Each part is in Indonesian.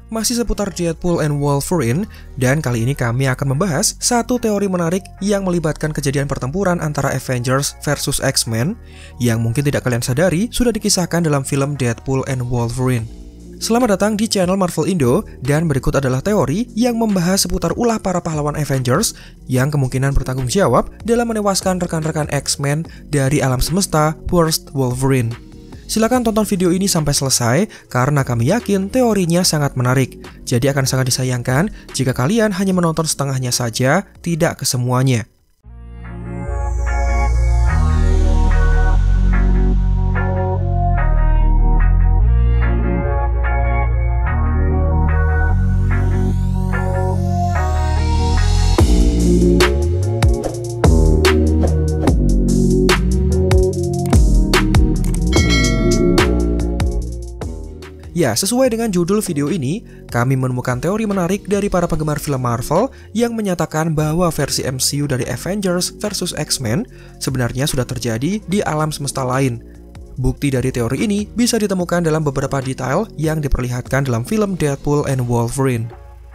masih seputar Deadpool and Wolverine, dan kali ini kami akan membahas satu teori menarik yang melibatkan kejadian pertempuran antara Avengers versus X-Men yang mungkin tidak kalian sadari sudah dikisahkan dalam film Deadpool and Wolverine. Selamat datang di channel Marvel Indo, dan berikut adalah teori yang membahas seputar ulah para pahlawan Avengers yang kemungkinan bertanggung jawab dalam menewaskan rekan-rekan X-Men dari alam semesta Worst Wolverine. Silakan tonton video ini sampai selesai karena kami yakin teorinya sangat menarik. Jadi akan sangat disayangkan jika kalian hanya menonton setengahnya saja, tidak kesemuanya. Ya, sesuai dengan judul video ini, kami menemukan teori menarik dari para penggemar film Marvel yang menyatakan bahwa versi MCU dari Avengers versus X-Men sebenarnya sudah terjadi di alam semesta lain. Bukti dari teori ini bisa ditemukan dalam beberapa detail yang diperlihatkan dalam film Deadpool and Wolverine.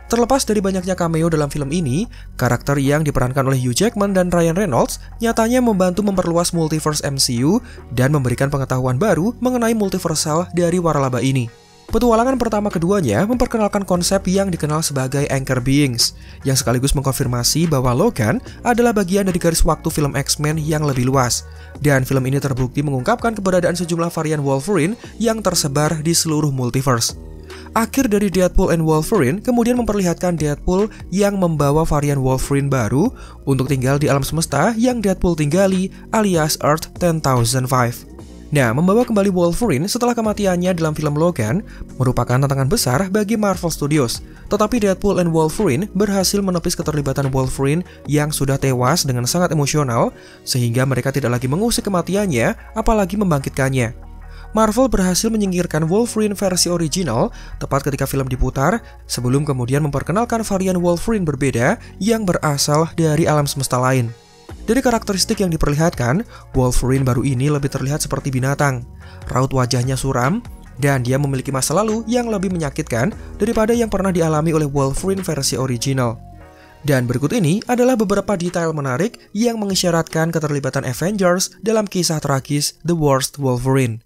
Terlepas dari banyaknya cameo dalam film ini, karakter yang diperankan oleh Hugh Jackman dan Ryan Reynolds nyatanya membantu memperluas multiverse MCU dan memberikan pengetahuan baru mengenai multiversal dari waralaba ini. Petualangan pertama keduanya memperkenalkan konsep yang dikenal sebagai Anchor Beings, yang sekaligus mengkonfirmasi bahwa Logan adalah bagian dari garis waktu film X-Men yang lebih luas. Dan film ini terbukti mengungkapkan keberadaan sejumlah varian Wolverine yang tersebar di seluruh multiverse. Akhir dari Deadpool and Wolverine kemudian memperlihatkan Deadpool yang membawa varian Wolverine baru untuk tinggal di alam semesta yang Deadpool tinggali, alias Earth 10,005. Nah, membawa kembali Wolverine setelah kematiannya dalam film Logan merupakan tantangan besar bagi Marvel Studios. Tetapi Deadpool and Wolverine berhasil menepis keterlibatan Wolverine yang sudah tewas dengan sangat emosional, sehingga mereka tidak lagi mengusik kematiannya, apalagi membangkitkannya. Marvel berhasil menyingkirkan Wolverine versi original tepat ketika film diputar, sebelum kemudian memperkenalkan varian Wolverine berbeda yang berasal dari alam semesta lain. Dari karakteristik yang diperlihatkan, Wolverine baru ini lebih terlihat seperti binatang. Raut wajahnya suram, dan dia memiliki masa lalu yang lebih menyakitkan daripada yang pernah dialami oleh Wolverine versi original. Dan berikut ini adalah beberapa detail menarik yang mengisyaratkan keterlibatan Avengers dalam kisah tragis The Worst Wolverine.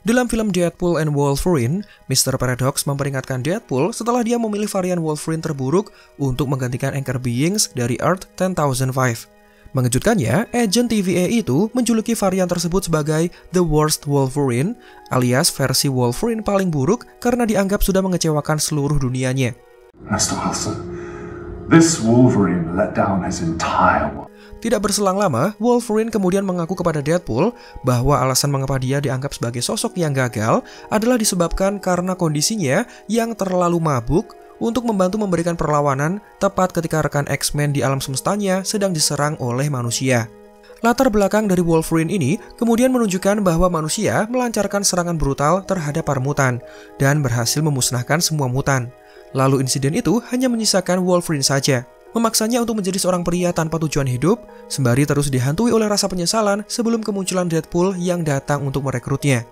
Dalam film Deadpool and Wolverine, Mr. Paradox memperingatkan Deadpool setelah dia memilih varian Wolverine terburuk untuk menggantikan Anchor Beings dari Earth 10,005. Mengejutkannya, agen TVA itu menjuluki varian tersebut sebagai The Worst Wolverine, alias versi Wolverine paling buruk karena dianggap sudah mengecewakan seluruh dunianya. Mr. Wilson, this Wolverine let down his entire world. Tidak berselang lama, Wolverine kemudian mengaku kepada Deadpool bahwa alasan mengapa dia dianggap sebagai sosok yang gagal adalah disebabkan karena kondisinya yang terlalu mabuk untuk membantu memberikan perlawanan tepat ketika rekan X-Men di alam semestanya sedang diserang oleh manusia. Latar belakang dari Wolverine ini kemudian menunjukkan bahwa manusia melancarkan serangan brutal terhadap para mutan dan berhasil memusnahkan semua mutan. Lalu insiden itu hanya menyisakan Wolverine saja, memaksanya untuk menjadi seorang pria tanpa tujuan hidup, sembari terus dihantui oleh rasa penyesalan sebelum kemunculan Deadpool yang datang untuk merekrutnya.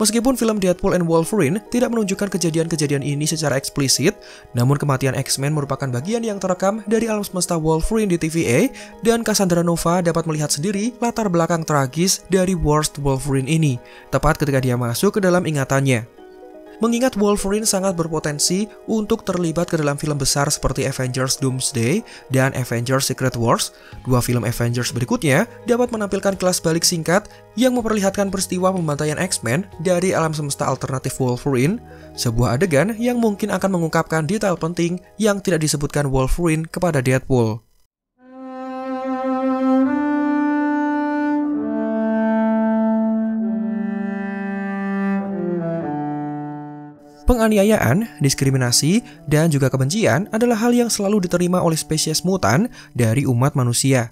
Meskipun film Deadpool and Wolverine tidak menunjukkan kejadian-kejadian ini secara eksplisit, namun kematian X-Men merupakan bagian yang terekam dari alam semesta Wolverine di TVA, dan Cassandra Nova dapat melihat sendiri latar belakang tragis dari Worst Wolverine ini, tepat ketika dia masuk ke dalam ingatannya. Mengingat Wolverine sangat berpotensi untuk terlibat ke dalam film besar seperti Avengers Doomsday dan Avengers Secret Wars, dua film Avengers berikutnya dapat menampilkan kelas balik singkat yang memperlihatkan peristiwa pembantaian X-Men dari alam semesta alternatif Wolverine, sebuah adegan yang mungkin akan mengungkapkan detail penting yang tidak disebutkan Wolverine kepada Deadpool. Penganiayaan, diskriminasi, dan juga kebencian adalah hal yang selalu diterima oleh spesies mutan dari umat manusia.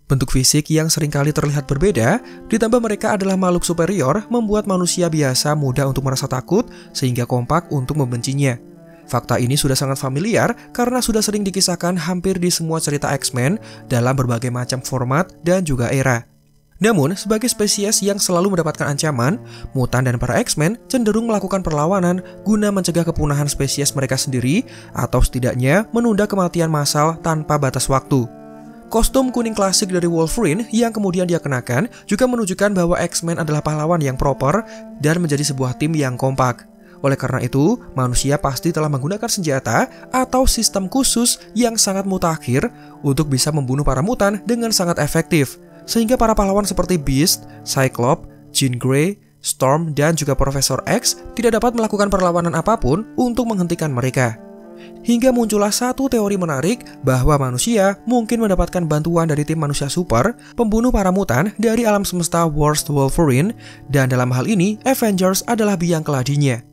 Bentuk fisik yang seringkali terlihat berbeda, ditambah mereka adalah makhluk superior, membuat manusia biasa mudah untuk merasa takut sehingga kompak untuk membencinya. Fakta ini sudah sangat familiar karena sudah sering dikisahkan hampir di semua cerita X-Men dalam berbagai macam format dan juga era. Namun, sebagai spesies yang selalu mendapatkan ancaman, mutan dan para X-Men cenderung melakukan perlawanan guna mencegah kepunahan spesies mereka sendiri atau setidaknya menunda kematian massal tanpa batas waktu. Kostum kuning klasik dari Wolverine yang kemudian dia kenakan juga menunjukkan bahwa X-Men adalah pahlawan yang proper dan menjadi sebuah tim yang kompak. Oleh karena itu, manusia pasti telah menggunakan senjata atau sistem khusus yang sangat mutakhir untuk bisa membunuh para mutan dengan sangat efektif. Sehingga para pahlawan seperti Beast, Cyclops, Jean Grey, Storm, dan juga Profesor X tidak dapat melakukan perlawanan apapun untuk menghentikan mereka. Hingga muncullah satu teori menarik bahwa manusia mungkin mendapatkan bantuan dari tim manusia super, pembunuh para mutan dari alam semesta Worst Wolverine, dan dalam hal ini Avengers adalah biang keladinya.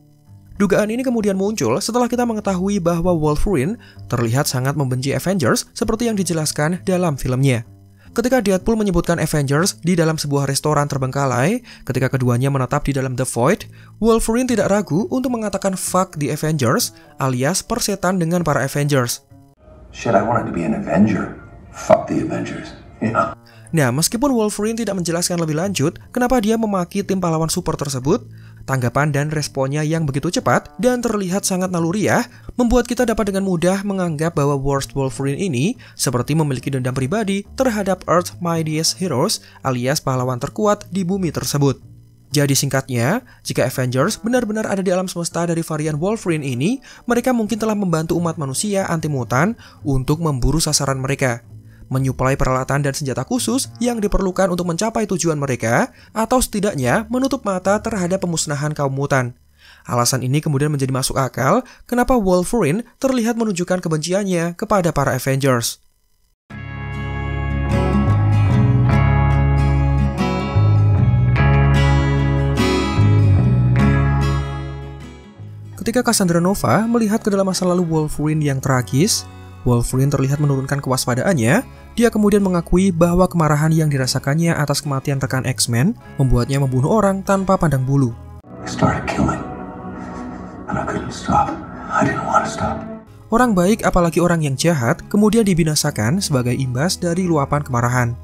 Dugaan ini kemudian muncul setelah kita mengetahui bahwa Wolverine terlihat sangat membenci Avengers seperti yang dijelaskan dalam filmnya. Ketika Deadpool menyebutkan Avengers di dalam sebuah restoran terbengkalai, ketika keduanya menetap di dalam The Void, Wolverine tidak ragu untuk mengatakan fuck the Avengers, alias persetan dengan para Avengers. Shit, I wanted to be an Avenger. Fuck the Avengers. Yeah. Nah, meskipun Wolverine tidak menjelaskan lebih lanjut kenapa dia memaki tim pahlawan super tersebut, tanggapan dan responnya yang begitu cepat dan terlihat sangat naluriah membuat kita dapat dengan mudah menganggap bahwa Worst Wolverine ini seperti memiliki dendam pribadi terhadap Earth's Mightiest Heroes alias pahlawan terkuat di bumi tersebut. Jadi singkatnya, jika Avengers benar-benar ada di alam semesta dari varian Wolverine ini, mereka mungkin telah membantu umat manusia anti-mutan untuk memburu sasaran mereka, menyuplai peralatan dan senjata khusus yang diperlukan untuk mencapai tujuan mereka, atau setidaknya menutup mata terhadap pemusnahan kaum mutan. Alasan ini kemudian menjadi masuk akal kenapa Wolverine terlihat menunjukkan kebenciannya kepada para Avengers. Ketika Cassandra Nova melihat ke dalam masa lalu Wolverine yang tragis, Wolverine terlihat menurunkan kewaspadaannya. Dia kemudian mengakui bahwa kemarahan yang dirasakannya atas kematian rekan X-Men membuatnya membunuh orang tanpa pandang bulu. Orang baik, apalagi orang yang jahat, kemudian dibinasakan sebagai imbas dari luapan kemarahan.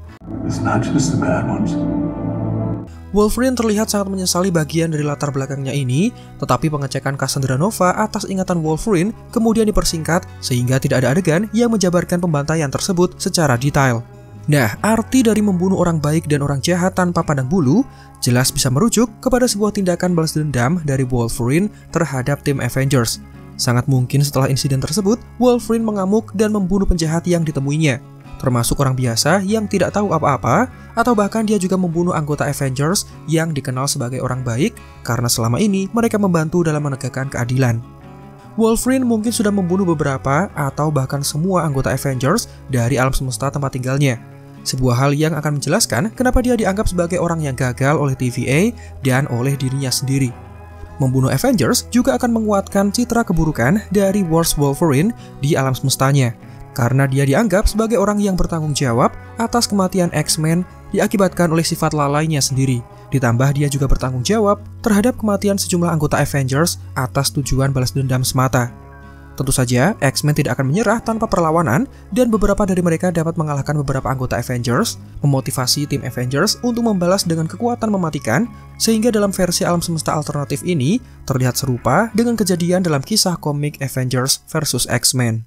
Wolverine terlihat sangat menyesali bagian dari latar belakangnya ini, tetapi pengecekan Cassandra Nova atas ingatan Wolverine kemudian dipersingkat sehingga tidak ada adegan yang menjabarkan pembantaian tersebut secara detail. Nah, arti dari membunuh orang baik dan orang jahat tanpa pandang bulu jelas bisa merujuk kepada sebuah tindakan balas dendam dari Wolverine terhadap tim Avengers. Sangat mungkin setelah insiden tersebut, Wolverine mengamuk dan membunuh penjahat yang ditemuinya, termasuk orang biasa yang tidak tahu apa-apa, atau bahkan dia juga membunuh anggota Avengers yang dikenal sebagai orang baik karena selama ini mereka membantu dalam menegakkan keadilan. Wolverine mungkin sudah membunuh beberapa atau bahkan semua anggota Avengers dari alam semesta tempat tinggalnya. Sebuah hal yang akan menjelaskan kenapa dia dianggap sebagai orang yang gagal oleh TVA dan oleh dirinya sendiri. Membunuh Avengers juga akan menguatkan citra keburukan dari Worst Wolverine di alam semestanya, karena dia dianggap sebagai orang yang bertanggung jawab atas kematian X-Men diakibatkan oleh sifat lalainya sendiri. Ditambah dia juga bertanggung jawab terhadap kematian sejumlah anggota Avengers atas tujuan balas dendam semata. Tentu saja, X-Men tidak akan menyerah tanpa perlawanan, dan beberapa dari mereka dapat mengalahkan beberapa anggota Avengers, memotivasi tim Avengers untuk membalas dengan kekuatan mematikan, sehingga dalam versi alam semesta alternatif ini terlihat serupa dengan kejadian dalam kisah komik Avengers vs X-Men.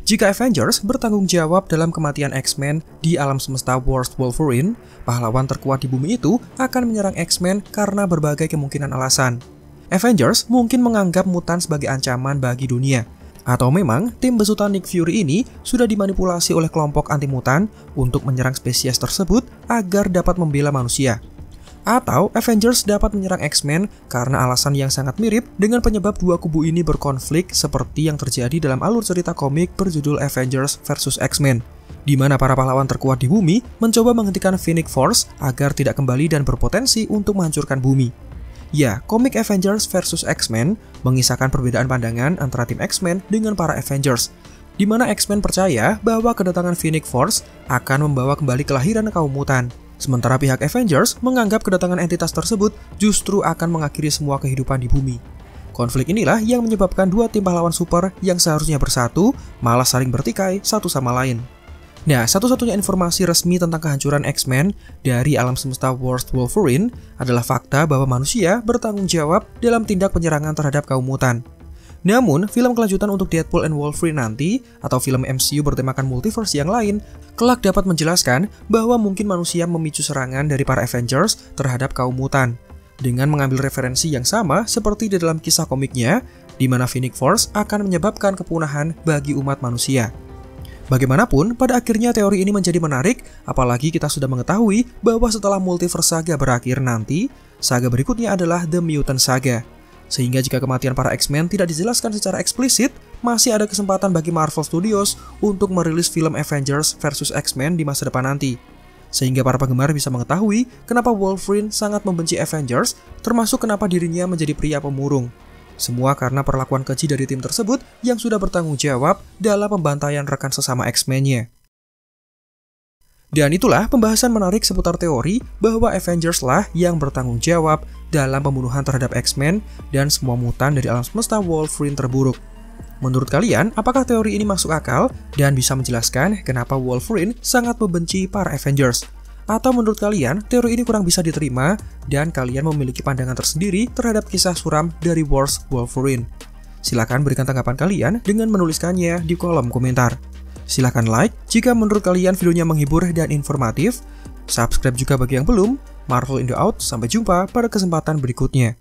Jika Avengers bertanggung jawab dalam kematian X-Men di alam semesta Worst Wolverine, pahlawan terkuat di bumi itu akan menyerang X-Men karena berbagai kemungkinan alasan. Avengers mungkin menganggap mutan sebagai ancaman bagi dunia, atau memang tim besutan Nick Fury ini sudah dimanipulasi oleh kelompok anti-mutan untuk menyerang spesies tersebut agar dapat membela manusia. Atau Avengers dapat menyerang X-Men karena alasan yang sangat mirip dengan penyebab dua kubu ini berkonflik seperti yang terjadi dalam alur cerita komik berjudul Avengers vs X-Men, di mana para pahlawan terkuat di bumi mencoba menghentikan Phoenix Force agar tidak kembali dan berpotensi untuk menghancurkan bumi. Ya, komik Avengers vs X-Men mengisahkan perbedaan pandangan antara tim X-Men dengan para Avengers, di mana X-Men percaya bahwa kedatangan Phoenix Force akan membawa kembali kelahiran kaum mutan. Sementara pihak Avengers menganggap kedatangan entitas tersebut justru akan mengakhiri semua kehidupan di bumi. Konflik inilah yang menyebabkan dua tim pahlawan super yang seharusnya bersatu malah saling bertikai satu sama lain. Nah, satu-satunya informasi resmi tentang kehancuran X-Men dari alam semesta Worst Wolverine adalah fakta bahwa manusia bertanggung jawab dalam tindak penyerangan terhadap kaum mutan. Namun, film kelanjutan untuk Deadpool and Wolverine nanti, atau film MCU bertemakan multiverse yang lain, kelak dapat menjelaskan bahwa mungkin manusia memicu serangan dari para Avengers terhadap kaum mutan, dengan mengambil referensi yang sama seperti di dalam kisah komiknya, di mana Phoenix Force akan menyebabkan kepunahan bagi umat manusia. Bagaimanapun, pada akhirnya teori ini menjadi menarik, apalagi kita sudah mengetahui bahwa setelah Multiverse Saga berakhir nanti, saga berikutnya adalah The Mutant Saga. Sehingga jika kematian para X-Men tidak dijelaskan secara eksplisit, masih ada kesempatan bagi Marvel Studios untuk merilis film Avengers vs X-Men di masa depan nanti. Sehingga para penggemar bisa mengetahui kenapa Wolverine sangat membenci Avengers, termasuk kenapa dirinya menjadi pria pemurung. Semua karena perlakuan keji dari tim tersebut yang sudah bertanggung jawab dalam pembantaian rekan sesama X-Men-nya. Dan itulah pembahasan menarik seputar teori bahwa Avengers lah yang bertanggung jawab dalam pembunuhan terhadap X-Men dan semua mutan dari alam semesta Wolverine terburuk. Menurut kalian, apakah teori ini masuk akal dan bisa menjelaskan kenapa Wolverine sangat membenci para Avengers? Atau menurut kalian, teori ini kurang bisa diterima dan kalian memiliki pandangan tersendiri terhadap kisah suram dari Worst Wolverine? Silahkan berikan tanggapan kalian dengan menuliskannya di kolom komentar. Silahkan like jika menurut kalian videonya menghibur dan informatif. Subscribe juga bagi yang belum. Marvel Indo out, sampai jumpa pada kesempatan berikutnya.